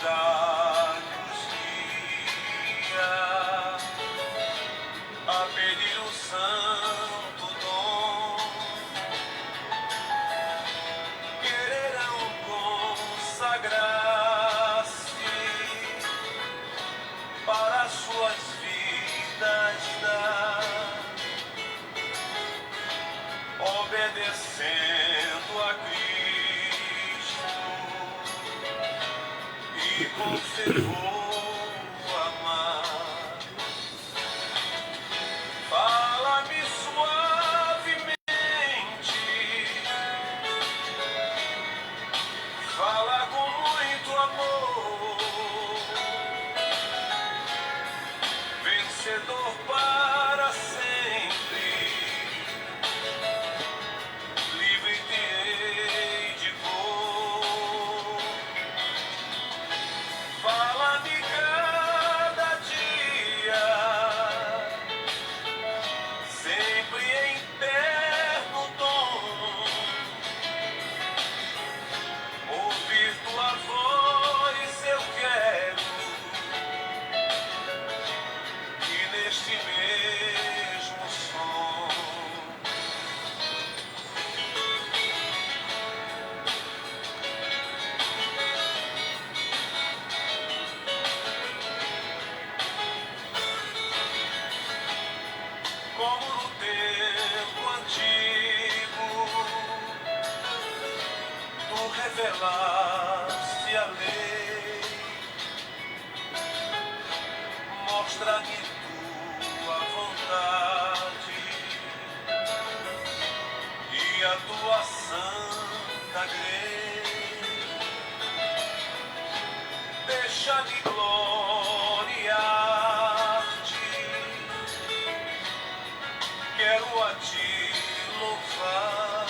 dar-nos guia, a pedir o santo dom, quererão consagrar-se para as suas vidas dar, obedecendo a Cristo e com fervor amar. Fala-me suavemente, fala com muito amor, vencedor para sempre, livre-te hei de dor. Fala-me cada dia, sempre em terno tom, ouvir tua voz eu quero, e neste mesmo som como no tempo antigo, tu revelaste a lei, mostra-me tua vontade e a tua santa grei, deixa-me gloriar-te, quero a ti louvar,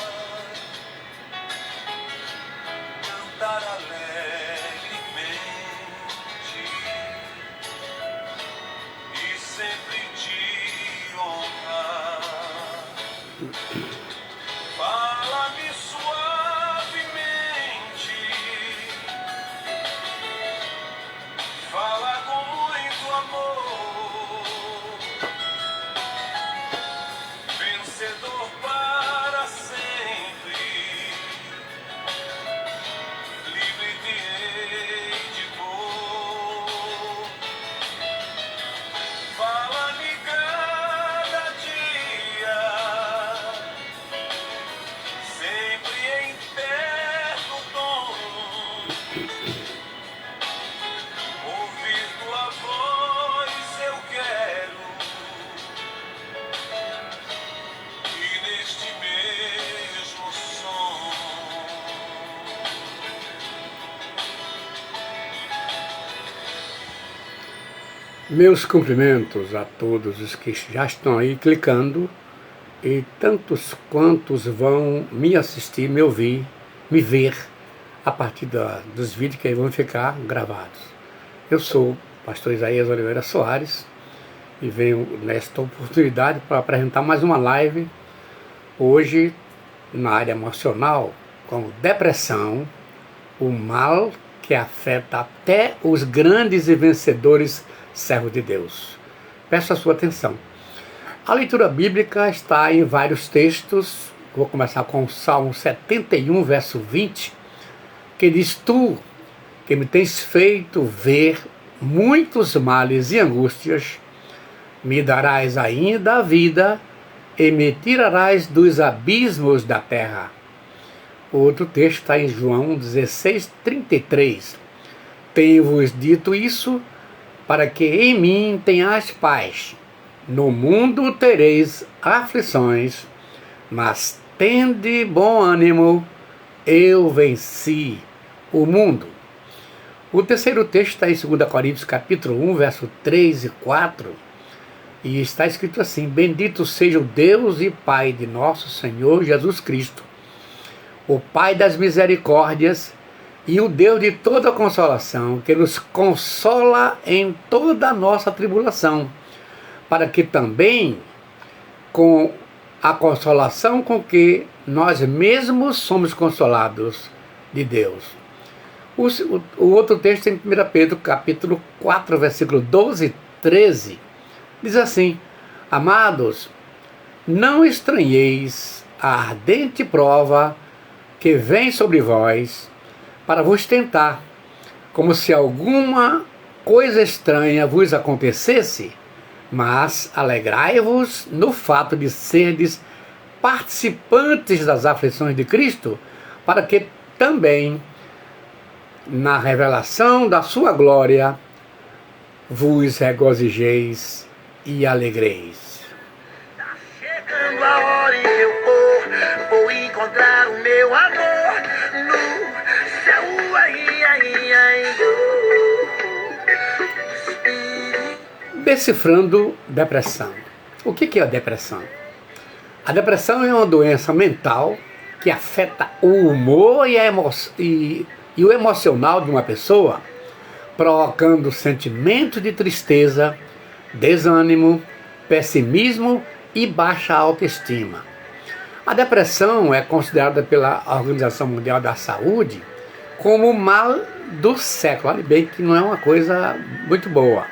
cantar alegremente e sempre te honrar. Fala-me suavemente, fala com muito amor, vencedor para sempre, livre-te hei de dor. Fala-me cada dia, sempre em terno tom, ouvir tua voz eu quero, e neste mesmo som Meus cumprimentos a todos os que já estão aí clicando e tantos quantos vão me assistir, me ouvir, me ver a partir dos vídeos que aí vão ficar gravados. Eu sou o pastor Isaías Oliveira Soares e venho nesta oportunidade para apresentar mais uma live, hoje na área emocional, com depressão, o mal que afeta até os grandes e vencedores servos de Deus. Peço a sua atenção. A leitura bíblica está em vários textos. Vou começar com o Salmo 71, verso 20, que diz: Tu, que me tens feito ver muitos males e angústias, me darás ainda a vida e me tirarás dos abismos da terra. Outro texto está em João 16, 33. Tenho-vos dito isso para que em mim tenhais paz. No mundo tereis aflições, mas tende bom ânimo, eu venci o mundo. O terceiro texto está em 2 Coríntios capítulo 1, verso 3 e 4, e está escrito assim: Bendito seja o Deus e Pai de nosso Senhor Jesus Cristo, o Pai das misericórdias e o Deus de toda consolação, que nos consola em toda a nossa tribulação, para que também, com a consolação com que nós mesmos somos consolados de Deus. O outro texto em 1 Pedro, capítulo 4, versículo 12 e 13, diz assim: Amados, não estranheis a ardente prova que vem sobre vós para vos tentar, como se alguma coisa estranha vos acontecesse, mas alegrai-vos no fato de serdes participantes das aflições de Cristo, para que também, na revelação da sua glória, vos regozijeis e alegreis. Tá chegando a hora em que eu vou encontrar o meu amor no céu, Decifrando depressão. O que é a depressão? A depressão é uma doença mental que afeta o humor e o emocional de uma pessoa, provocando sentimentos de tristeza, desânimo, pessimismo e baixa autoestima. A depressão é considerada pela Organização Mundial da Saúde como o mal do século. Olha bem que não é uma coisa muito boa.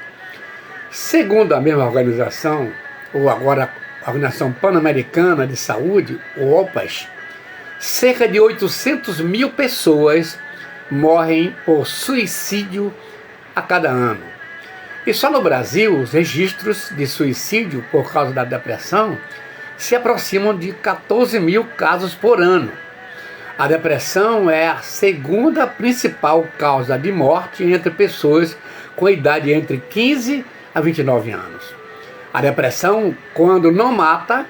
Segundo a mesma organização, ou agora a Organização Pan-Americana de Saúde, o OPAS, cerca de 800 mil pessoas morrem por suicídio a cada ano. E só no Brasil, os registros de suicídio por causa da depressão se aproximam de 14 mil casos por ano. A depressão é a segunda principal causa de morte entre pessoas com idade entre 15 a 29 anos. A depressão, quando não mata,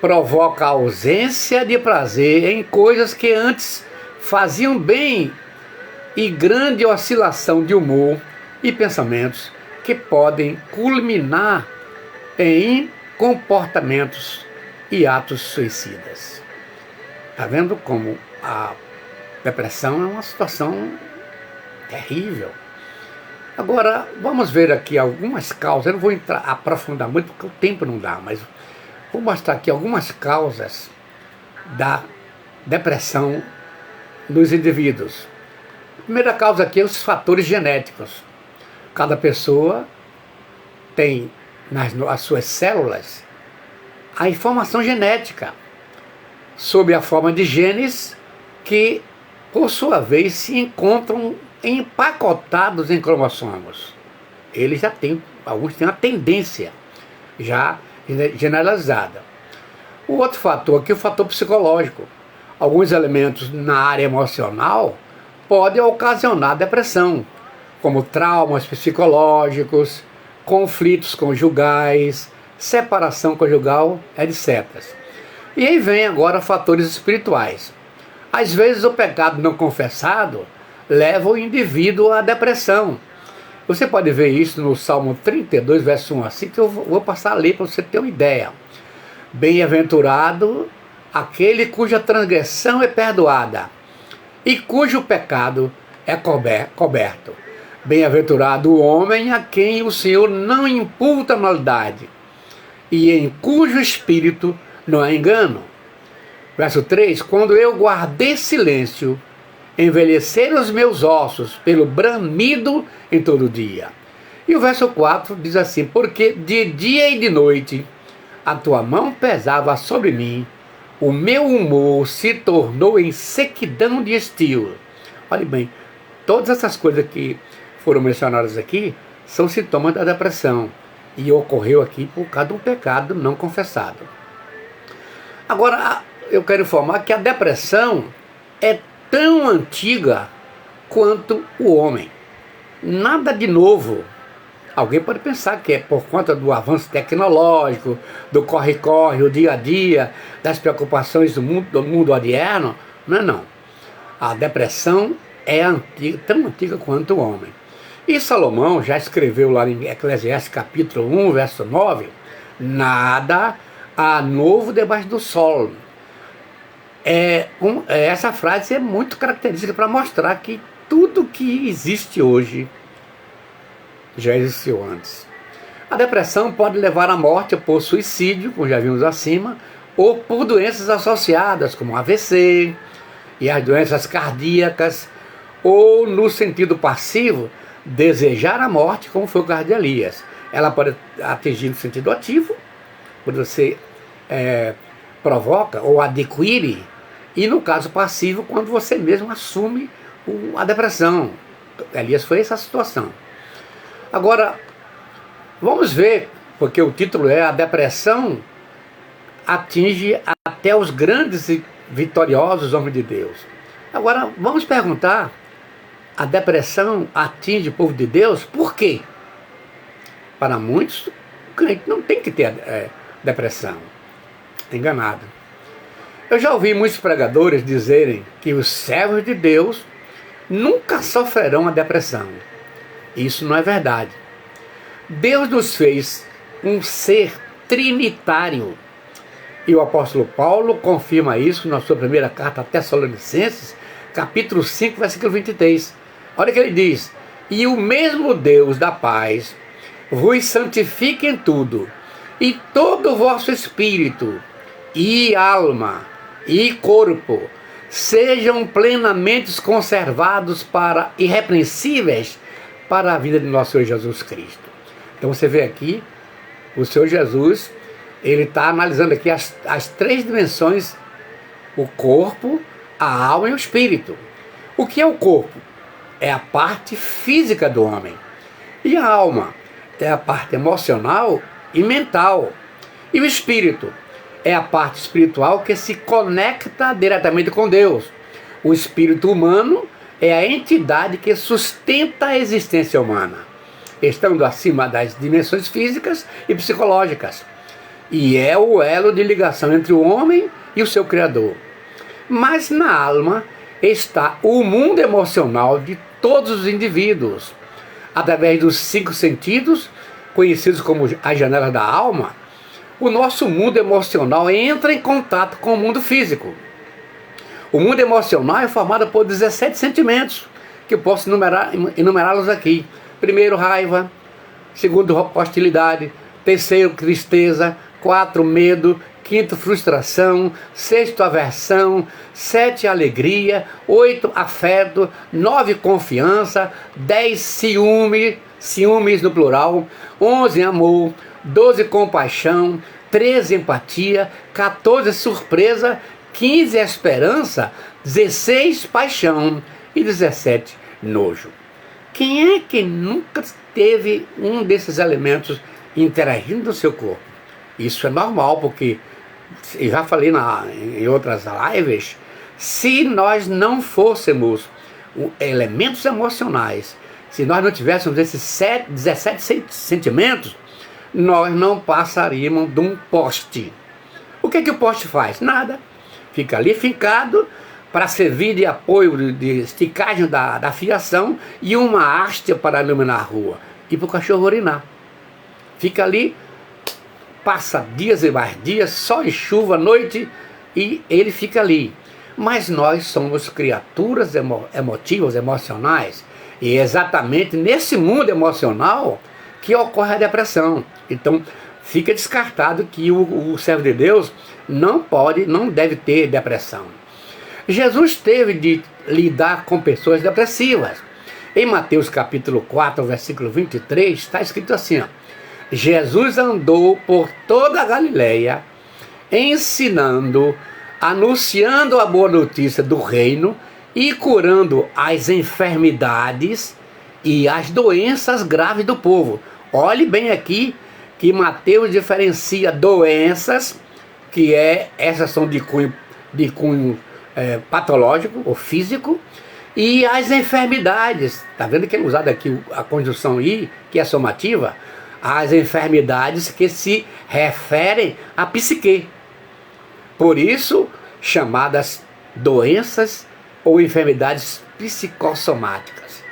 provoca ausência de prazer em coisas que antes faziam bem e grande oscilação de humor e pensamentos que podem culminar em comportamentos e atos suicidas. Está vendo como a depressão é uma situação terrível? Agora, vamos ver aqui algumas causas. Eu não vou aprofundar muito porque o tempo não dá, mas vou mostrar aqui algumas causas da depressão nos indivíduos. A primeira causa aqui é os fatores genéticos. Cada pessoa tem nas suas células a informação genética sob a forma de genes que, por sua vez, se encontram empacotados em cromossomos. Eles já têm, alguns têm uma tendência já generalizada. O outro fator aqui é o fator psicológico. Alguns elementos na área emocional podem ocasionar depressão, como traumas psicológicos, conflitos conjugais, separação conjugal, etc. E aí vem agora fatores espirituais. Às vezes o pecado não confessado leva o indivíduo à depressão. Você pode ver isso no Salmo 32, verso 1 a 5, que eu vou passar a ler para você ter uma ideia. Bem-aventurado aquele cuja transgressão é perdoada e cujo pecado é coberto. Bem-aventurado o homem a quem o Senhor não imputa maldade e em cujo espírito não há engano. Verso 3, quando eu guardei silêncio, envelheceram os meus ossos pelo bramido em todo dia. E o verso 4 diz assim, porque de dia e de noite a tua mão pesava sobre mim, o meu humor se tornou em sequidão de estio. Olha bem, todas essas coisas que foram mencionadas aqui são sintomas da depressão e ocorreu aqui por causa de um pecado não confessado. Agora, eu quero informar que a depressão é tão antiga quanto o homem. Nada de novo. Alguém pode pensar que é por conta do avanço tecnológico, do corre-corre, o dia a dia, das preocupações do mundo odierno. Não é não. A depressão é antiga, tão antiga quanto o homem. E Salomão já escreveu lá em Eclesiastes capítulo 1, verso 9, nada há novo debaixo do sol. Essa frase é muito característica para mostrar que tudo que existe hoje já existiu antes. A depressão pode levar à morte por suicídio, como já vimos acima, ou por doenças associadas, como AVC e as doenças cardíacas, ou no sentido passivo, desejar a morte, como foi o caso de Elias. Ela pode atingir no sentido ativo, quando você provoca ou adquire, e no caso passivo, quando você mesmo assume a depressão. Elias foi essa situação. Agora, vamos ver, porque o título é: a depressão atinge até os grandes e vitoriosos homens de Deus. Agora, vamos perguntar: a depressão atinge o povo de Deus por quê? Para muitos, o crente não tem que ter depressão. Enganado. Eu já ouvi muitos pregadores dizerem que os servos de Deus nunca sofrerão a depressão. Isso não é verdade. Deus nos fez um ser trinitário. E o apóstolo Paulo confirma isso na sua primeira carta a Tessalonicenses, capítulo 5, versículo 23. Olha o que ele diz: e o mesmo Deus da paz vos santifique em tudo, e todo o vosso espírito, e alma, e corpo, sejam plenamente conservados para irrepreensíveis para a vida de nosso Senhor Jesus Cristo. Então você vê aqui, o Senhor Jesus, ele está analisando aqui as três dimensões: o corpo, a alma e o espírito. O que é o corpo? É a parte física do homem. E a alma é a parte emocional e mental. E o espírito é a parte espiritual que se conecta diretamente com Deus. O espírito humano é a entidade que sustenta a existência humana, estando acima das dimensões físicas e psicológicas. E é o elo de ligação entre o homem e o seu Criador. Mas na alma está o mundo emocional de todos os indivíduos. Através dos 5 sentidos, conhecidos como as janelas da alma, o nosso mundo emocional entra em contato com o mundo físico. O mundo emocional é formado por 17 sentimentos, que eu posso enumerá-los aqui. Primeiro, raiva. Segundo, hostilidade. Terceiro, tristeza. 4, medo. 5, frustração. 6, aversão. 7, alegria. 8, afeto. 9, confiança. 10, ciúmes no plural. 11, amor. 12, compaixão. 13, empatia. 14, surpresa. 15, esperança. 16, paixão. E 17, nojo. Quem é que nunca teve um desses elementos interagindo no seu corpo? Isso é normal, porque eu já falei em outras lives, se nós não fôssemos elementos emocionais, se nós não tivéssemos esses 17 sentimentos, nós não passaríamos de um poste. O que o poste faz? Nada. Fica ali fincado para servir de apoio, de esticagem da fiação, e uma haste para iluminar a rua e para o cachorro urinar. Fica ali, passa dias e mais dias, sol e chuva, noite, e ele fica ali. Mas nós somos criaturas emotivas, emocionais, e é exatamente nesse mundo emocional que ocorre a depressão. Então fica descartado que o servo de Deus não deve ter depressão. Jesus teve de lidar com pessoas depressivas. Em Mateus capítulo 4, versículo 23, está escrito assim: ó: Jesus andou por toda a Galileia, ensinando, anunciando a boa notícia do reino e curando as enfermidades e as doenças graves do povo. Olhe bem aqui que Mateus diferencia doenças, que essas são de cunho patológico ou físico, e as enfermidades. Está vendo que é usada aqui a conjunção I, que é somativa? As enfermidades que se referem à psique. Por isso, chamadas doenças ou enfermidades psicossomáticas.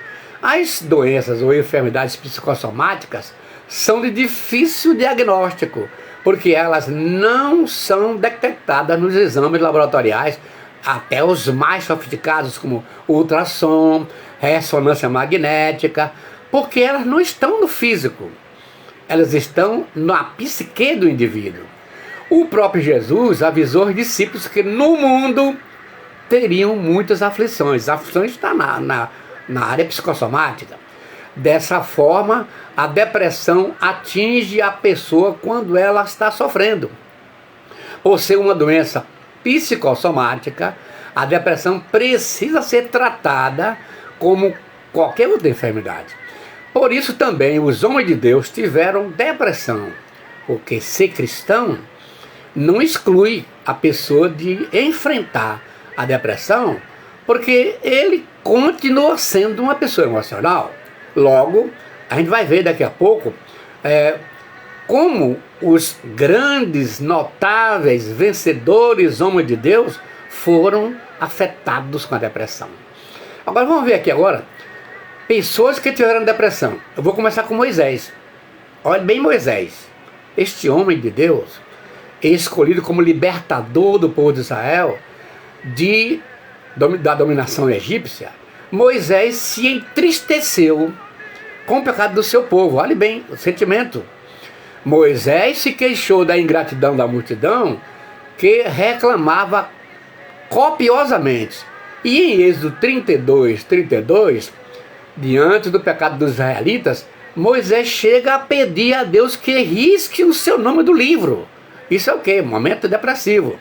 As doenças ou enfermidades psicossomáticas são de difícil diagnóstico, porque elas não são detectadas nos exames laboratoriais, até os mais sofisticados, como ultrassom, ressonância magnética, porque elas não estão no físico, elas estão na psique do indivíduo. O próprio Jesus avisou os discípulos que no mundo teriam muitas aflições. A aflição está na área psicossomática. Dessa forma, a depressão atinge a pessoa quando ela está sofrendo. Por ser uma doença psicossomática, a depressão precisa ser tratada como qualquer outra enfermidade. Por isso também os homens de Deus tiveram depressão, porque ser cristão não exclui a pessoa de enfrentar a depressão, porque ele continua sendo uma pessoa emocional. Logo, a gente vai ver daqui a pouco como os grandes, notáveis, vencedores, homens de Deus, foram afetados com a depressão. Agora vamos ver aqui agora, pessoas que tiveram depressão. Eu vou começar com Moisés. Olha bem Moisés, este homem de Deus, escolhido como libertador do povo de Israel, da dominação egípcia. Moisés se entristeceu com o pecado do seu povo. Olhe bem o sentimento. Moisés se queixou da ingratidão da multidão, que reclamava copiosamente. E em Êxodo 32, diante do pecado dos israelitas, Moisés chega a pedir a Deus que risque o seu nome do livro. Isso é o quê? Momento depressivo.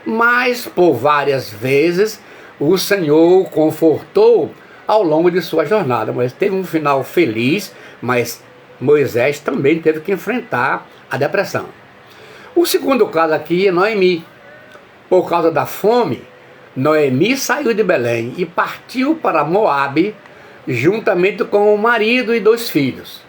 Mas por várias vezes o Senhor o confortou ao longo de sua jornada. Mas teve um final feliz, mas Moisés também teve que enfrentar a depressão. O segundo caso aqui é Noemi. Por causa da fome, Noemi saiu de Belém e partiu para Moabe, juntamente com o marido e 2 filhos.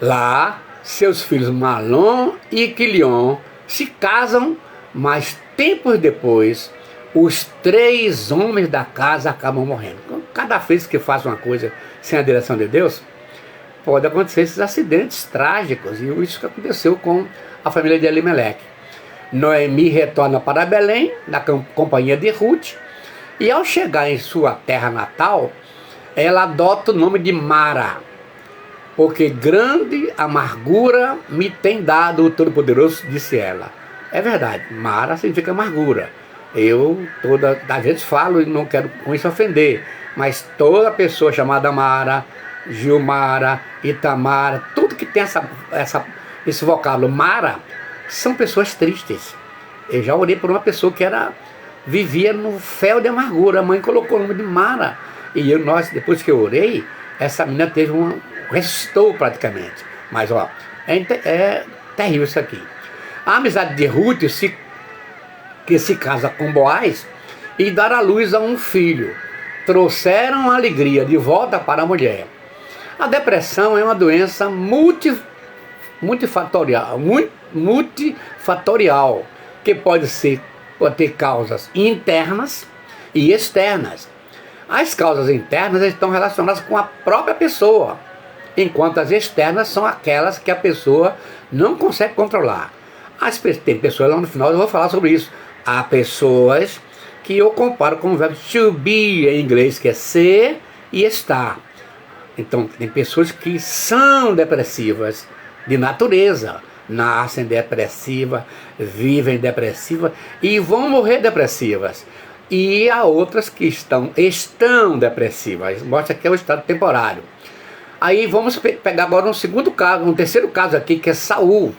Lá, seus filhos Malom e Quilion se casam, mas tempos depois, os 3 homens da casa acabam morrendo. Cada vez que faz uma coisa sem a direção de Deus, pode acontecer esses acidentes trágicos, e isso que aconteceu com a família de Elimeleque. Noemi retorna para Belém, na companhia de Ruth, e ao chegar em sua terra natal, ela adota o nome de Mara, porque grande amargura me tem dado o Todo-Poderoso, disse ela. É verdade, Mara significa amargura. Eu todas as vezes falo e não quero com isso ofender, mas toda pessoa chamada Mara, Gilmara, Itamara, tudo que tem esse vocábulo Mara, são pessoas tristes. Eu já orei por uma pessoa que vivia no fel de amargura. A mãe colocou o nome de Mara. E depois que eu orei, essa menina teve ressuscitou praticamente. Mas é terrível isso aqui. A amizade de Ruth, que se casa com Boaz, e dar à luz a um filho, trouxeram a alegria de volta para a mulher. A depressão é uma doença multifatorial, que pode ter causas internas e externas. As causas internas estão relacionadas com a própria pessoa, enquanto as externas são aquelas que a pessoa não consegue controlar. Tem pessoas, lá no final eu vou falar sobre isso, há pessoas que eu comparo com o verbo to be em inglês, que é ser e estar. Então tem pessoas que são depressivas de natureza, nascem depressivas, vivem depressivas e vão morrer depressivas. E há outras que estão depressivas. Mostra que é o estado temporário. Aí vamos pegar agora um terceiro caso aqui, que é Saul.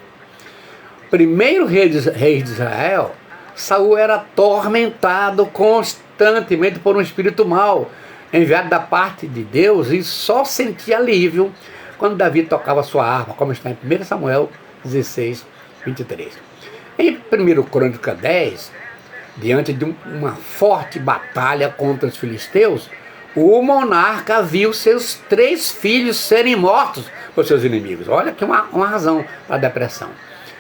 Primeiro rei de Israel, Saul era atormentado constantemente por um espírito mau, enviado da parte de Deus, e só sentia alívio quando Davi tocava sua harpa, como está em 1 Samuel 16, 23. Em 1 Crônica 10, diante de uma forte batalha contra os filisteus, o monarca viu seus 3 filhos serem mortos por seus inimigos. Olha que uma razão para a depressão.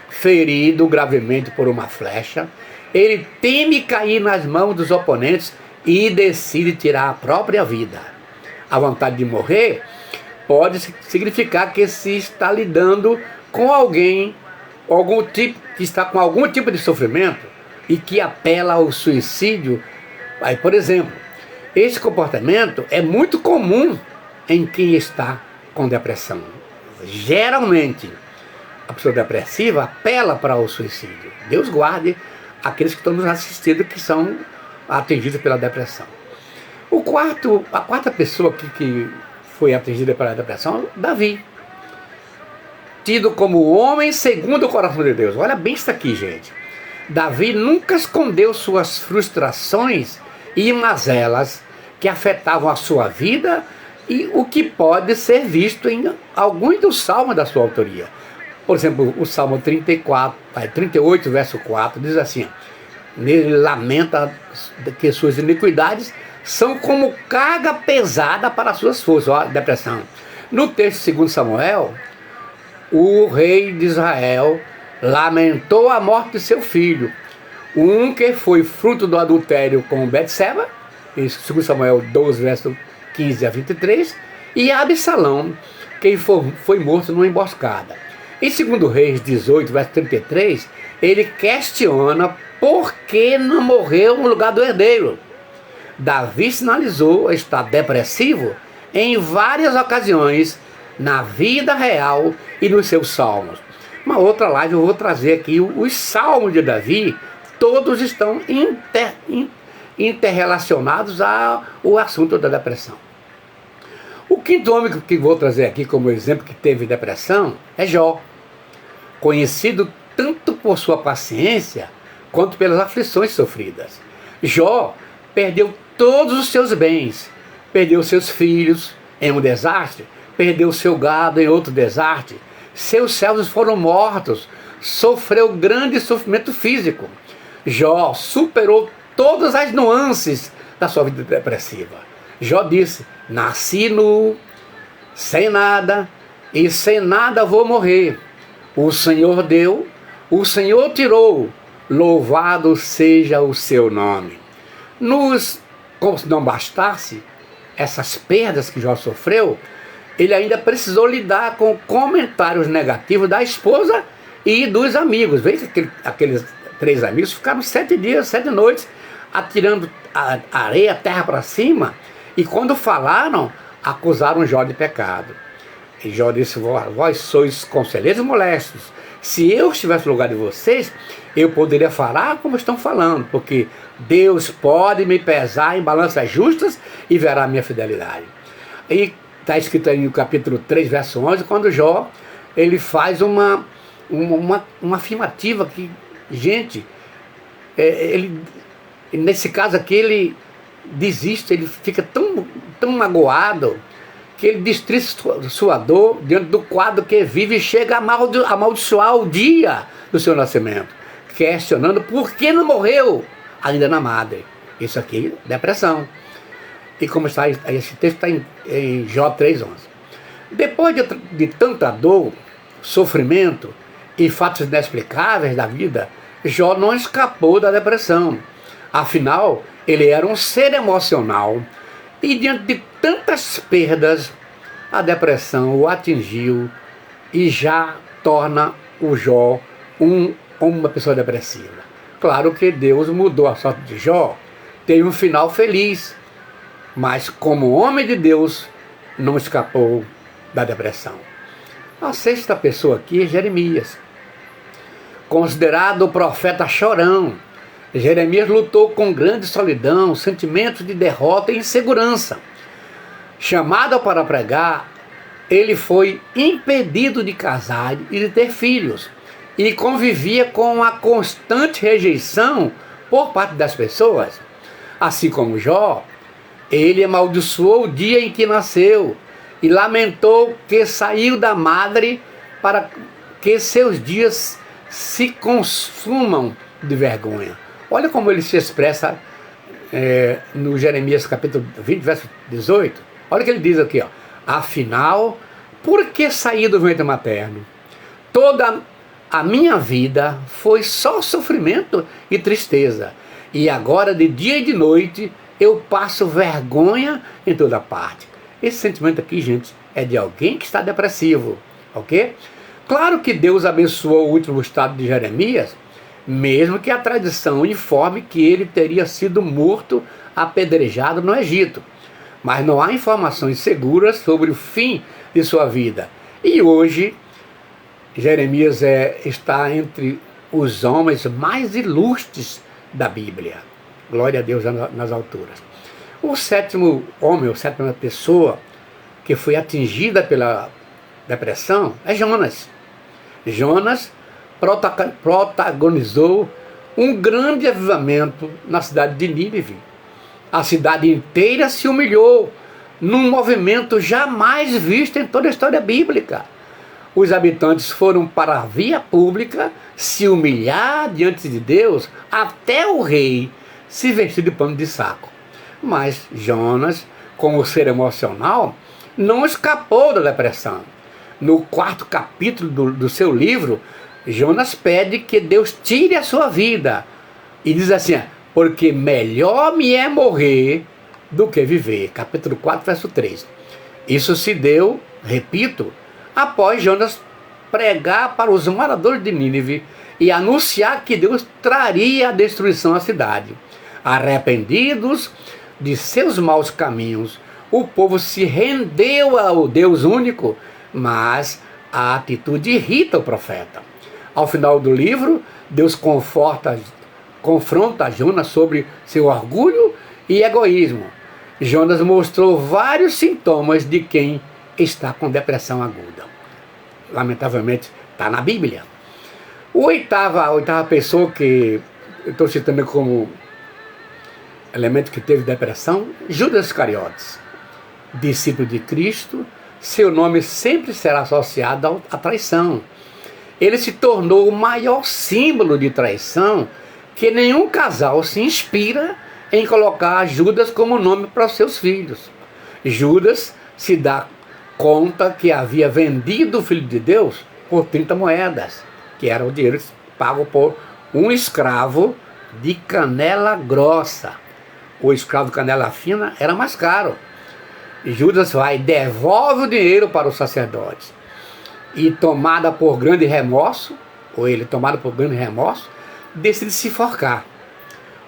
Ferido gravemente por uma flecha, ele teme cair nas mãos dos oponentes e decide tirar a própria vida. A vontade de morrer pode significar que se está lidando com alguém, que está com algum tipo de sofrimento e que apela ao suicídio. Aí, por exemplo, esse comportamento é muito comum em quem está com depressão. Geralmente, a pessoa depressiva apela para o suicídio. Deus guarde aqueles que estão nos assistindo, que são atingidos pela depressão. A quarta pessoa que foi atingida pela depressão, Davi. Tido como homem segundo o coração de Deus. Olha bem isso aqui, gente. Davi nunca escondeu suas frustrações e mazelas que afetavam a sua vida e o que pode ser visto em alguns dos salmos da sua autoria. Por exemplo, o Salmo 38, verso 4, diz assim: nele lamenta que suas iniquidades são como carga pesada para as suas forças. Ó, depressão. No texto segundo Samuel, o rei de Israel lamentou a morte de seu filho, um que foi fruto do adultério com Betseba, isso segundo Samuel 12, verso 15 a 23, e Absalão, que foi morto numa emboscada. Em 2 Reis 18, verso 33, ele questiona por que não morreu no lugar do herdeiro. Davi sinalizou estar depressivo em várias ocasiões na vida real e nos seus salmos. Uma outra live eu vou trazer aqui os salmos de Davi, todos estão interrelacionados ao assunto da depressão. O quinto homem que vou trazer aqui como exemplo que teve depressão é Jó, conhecido tanto por sua paciência quanto pelas aflições sofridas. Jó perdeu todos os seus bens, perdeu seus filhos em um desastre, perdeu seu gado em outro desastre, seus servos foram mortos, sofreu grande sofrimento físico. Jó superou todas as nuances da sua vida depressiva. Jó disse: nasci nu, sem nada, e sem nada vou morrer. O Senhor deu, o Senhor tirou, louvado seja o seu nome. Como se não bastasse essas perdas que Jó sofreu, ele ainda precisou lidar com comentários negativos da esposa e dos amigos. Veja que aqueles 3 amigos ficaram 7 dias, 7 noites, atirando a areia, a terra para cima, e quando falaram, acusaram Jó de pecado. E Jó disse: vós sois conselheiros molestos. Se eu estivesse no lugar de vocês, eu poderia falar como estão falando, porque Deus pode me pesar em balanças justas e verá a minha fidelidade. E está escrito aí no capítulo 3, verso 11, quando Jó ele faz uma afirmativa que, gente, nesse caso aqui ele desiste, ele fica tão magoado, que ele distribui sua dor diante do quadro que vive e chega a amaldiçoar o dia do seu nascimento, questionando por que não morreu ainda na madre. Isso aqui, depressão. E como está, esse texto está em Jó 3,11. Depois de tanta dor, sofrimento e fatos inexplicáveis da vida, Jó não escapou da depressão. Afinal, ele era um ser emocional e diante de tantas perdas, a depressão o atingiu e já torna o Jó uma pessoa depressiva. Claro que Deus mudou a sorte de Jó, teve um final feliz, mas como homem de Deus, não escapou da depressão. A sexta pessoa aqui é Jeremias, considerado o profeta chorão. Jeremias lutou com grande solidão, sentimentos de derrota e insegurança. Chamado para pregar, ele foi impedido de casar e de ter filhos, e convivia com a constante rejeição por parte das pessoas. Assim como Jó, ele amaldiçoou o dia em que nasceu e lamentou que saiu da madre para que seus dias se consumam de vergonha. Olha como ele se expressa no Jeremias capítulo 20, verso 18. Olha o que ele diz aqui, ó. Afinal, por que saí do ventre materno? Toda a minha vida foi só sofrimento e tristeza. E agora, de dia e de noite, eu passo vergonha em toda parte. Esse sentimento aqui, gente, é de alguém que está depressivo, ok? Claro que Deus abençoou o último estado de Jeremias, mesmo que a tradição informe que ele teria sido morto, apedrejado no Egito. Mas não há informações seguras sobre o fim de sua vida. E hoje, Jeremias está entre os homens mais ilustres da Bíblia. Glória a Deus nas alturas. O sétimo homem, a sétima pessoa que foi atingida pela depressão é Jonas. Jonas protagonizou um grande avivamento na cidade de Nínive. A cidade inteira se humilhou num movimento jamais visto em toda a história bíblica. Os habitantes foram para a via pública se humilhar diante de Deus, até o rei se vestir de pano de saco. Mas Jonas, como ser emocional, não escapou da depressão. No 4º capítulo do seu livro, Jonas pede que Deus tire a sua vida. E diz assim, porque melhor me é morrer do que viver. Capítulo 4, verso 3. Isso se deu, repito, após Jonas pregar para os moradores de Nínive e anunciar que Deus traria a destruição à cidade. Arrependidos de seus maus caminhos, o povo se rendeu ao Deus único, mas a atitude irrita o profeta. Ao final do livro, Deus confronta Jonas sobre seu orgulho e egoísmo. Jonas mostrou vários sintomas de quem está com depressão aguda. Lamentavelmente, está na Bíblia. A oitava pessoa que eu estou citando como elemento que teve depressão, Judas Iscariotes. Discípulo de Cristo, seu nome sempre será associado à traição. Ele se tornou o maior símbolo de traição, que nenhum casal se inspira em colocar Judas como nome para os seus filhos. Judas se dá conta que havia vendido o Filho de Deus por 30 moedas, que era o dinheiro pago por um escravo de canela grossa. O escravo de canela fina era mais caro. Judas vai e devolve o dinheiro para os sacerdotes. E tomado por grande remorso, decide se enforcar.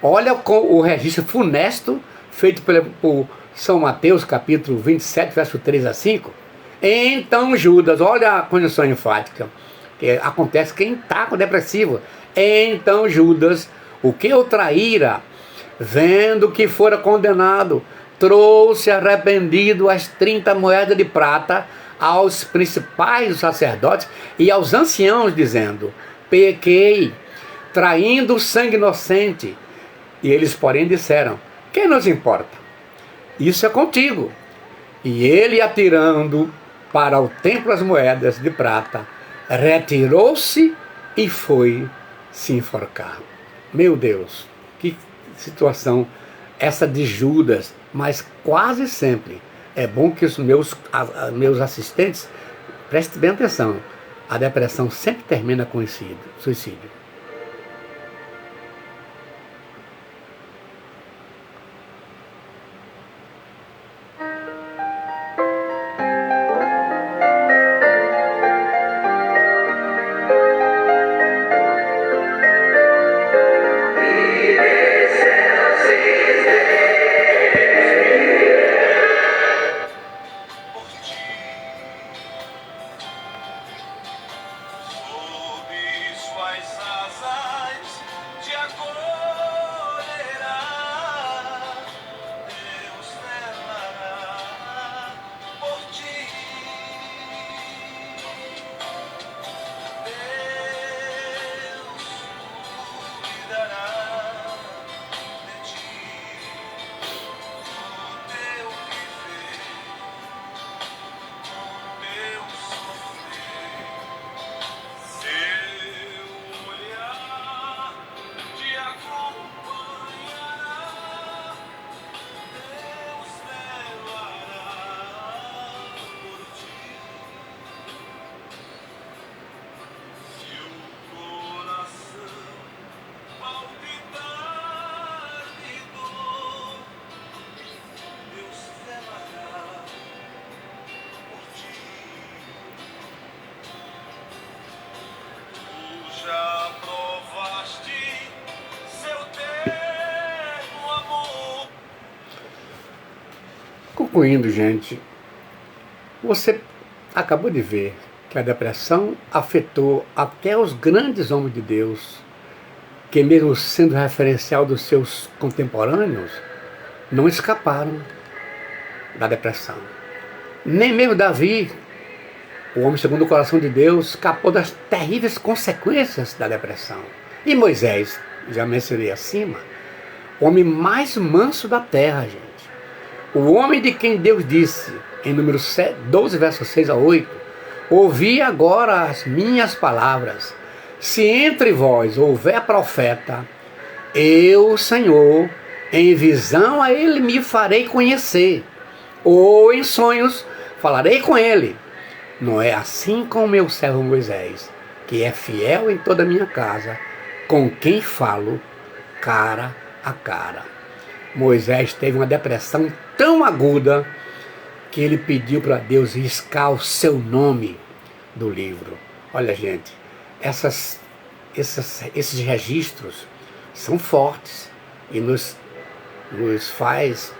Olha o registro funesto feito por São Mateus, capítulo 27, verso 3 a 5. Então Judas, olha a condição enfática, que acontece quem está com depressivo. Então Judas, o que o traíra, vendo que fora condenado, trouxe arrependido as 30 moedas de prata aos principais dos sacerdotes e aos anciãos, dizendo: pequei, traindo o sangue inocente. E eles, porém, disseram: quem nos importa? Isso é contigo. E ele, atirando para o templo as moedas de prata, retirou-se e foi se enforcar. Meu Deus, que situação essa de Judas, mas quase sempre é bom que os meus assistentes prestem bem atenção. A depressão sempre termina com suicídio. Concluindo, gente, você acabou de ver que a depressão afetou até os grandes homens de Deus que mesmo sendo referencial dos seus contemporâneos, não escaparam da depressão. Nem mesmo Davi, o homem segundo o coração de Deus, escapou das terríveis consequências da depressão. E Moisés, já mencionei acima, o homem mais manso da terra, gente. O homem de quem Deus disse, em Números 12, versos 6 a 8, ouvi agora as minhas palavras. Se entre vós houver profeta, eu, Senhor, em visão a ele me farei conhecer, ou em sonhos falarei com ele. Não é assim com o meu servo Moisés, que é fiel em toda a minha casa, com quem falo cara a cara. Moisés teve uma depressão tão aguda que ele pediu para Deus riscar o seu nome do livro. Olha, gente, esses registros são fortes e nos faz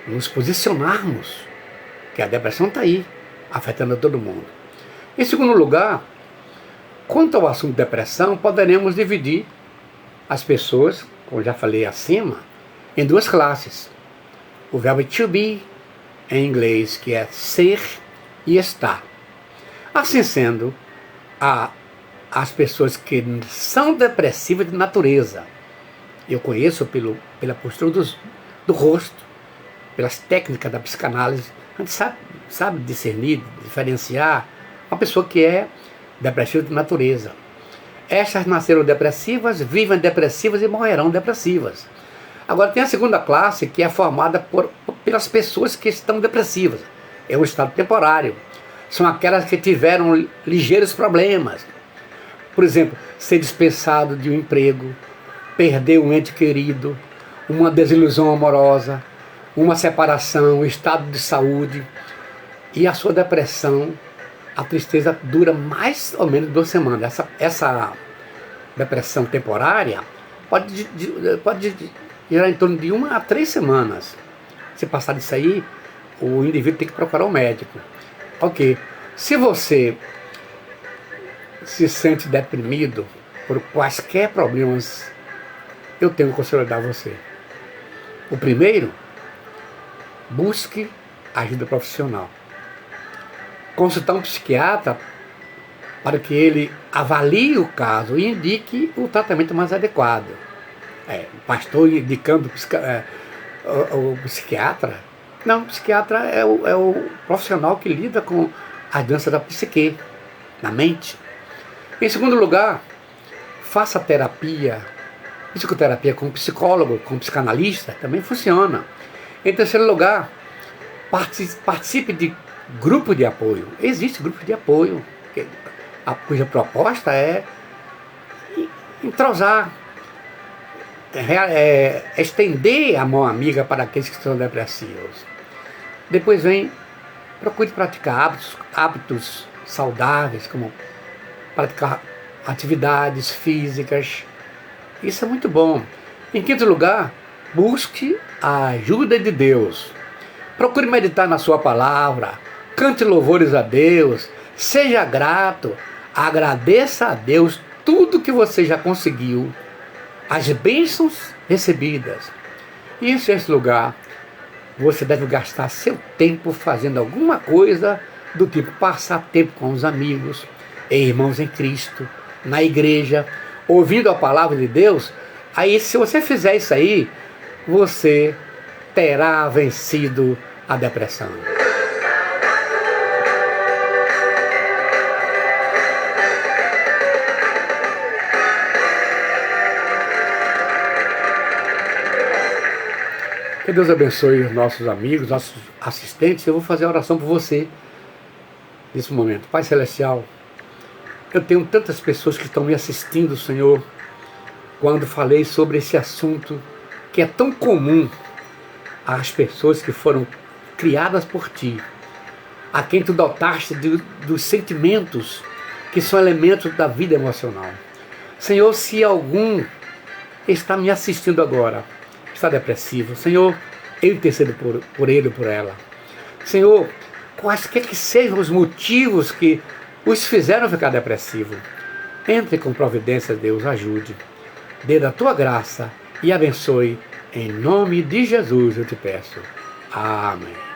nos posicionarmos, que a depressão está aí, afetando todo mundo. Em segundo lugar, quanto ao assunto depressão, poderemos dividir as pessoas, como já falei acima, em duas classes. O verbo to be, em inglês, que é ser e estar. Assim sendo, as pessoas que são depressivas de natureza. Eu conheço pela postura do rosto, pelas técnicas da psicanálise. A gente sabe discernir, diferenciar uma pessoa que é depressiva de natureza. Estas nasceram depressivas, vivem depressivas e morrerão depressivas. Agora tem a segunda classe, que é formada pelas pessoas que estão depressivas. É um estado temporário. São aquelas que tiveram ligeiros problemas. Por exemplo, ser dispensado de um emprego, perder um ente querido, uma desilusão amorosa, uma separação, um estado de saúde. E a sua depressão, a tristeza dura mais ou menos 2 semanas. Essa depressão temporária pode gerar em torno de 1 a 3 semanas. Se passar disso aí, o indivíduo tem que procurar um médico. Ok, se você se sente deprimido por quaisquer problemas, eu tenho um conselho a dar a você. O primeiro, busque ajuda profissional. Consultar um psiquiatra para que ele avalie o caso e indique o tratamento mais adequado. O pastor indicando o psiquiatra. Não, o psiquiatra é o profissional que lida com a doença da psique, na mente. Em segundo lugar, faça terapia, psicoterapia com psicólogo, com psicanalista, também funciona. Em terceiro lugar, participe de grupo de apoio. Existe grupo de apoio, cuja proposta é entrosar, estender a mão amiga para aqueles que estão depressivos. Depois procure praticar hábitos saudáveis, como praticar atividades físicas. Isso é muito bom. Em quinto lugar, busque a ajuda de Deus. Procure meditar na sua palavra, cante louvores a Deus, seja grato, agradeça a Deus tudo que você já conseguiu, as bênçãos recebidas. E em sexto lugar, você deve gastar seu tempo fazendo alguma coisa do tipo passar tempo com os amigos, irmãos em Cristo, na igreja, ouvindo a palavra de Deus. Aí, se você fizer isso aí, você terá vencido a depressão. Que Deus abençoe os nossos amigos, nossos assistentes. Eu vou fazer a oração por você nesse momento. Pai Celestial, eu tenho tantas pessoas que estão me assistindo, Senhor, quando falei sobre esse assunto que é tão comum às pessoas que foram criadas por Ti, a quem Tu dotaste dos sentimentos que são elementos da vida emocional. Senhor, se algum está me assistindo agora, está depressivo, Senhor, eu intercedo por ele ou por ela. Senhor, quaisquer que sejam os motivos que os fizeram ficar depressivo, Entre com providência, Deus, ajude. Dê da tua graça e abençoe. Em nome de Jesus eu te peço. Amém.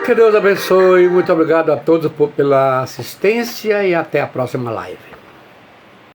Que Deus abençoe, muito obrigado a todos pela assistência e até a próxima live.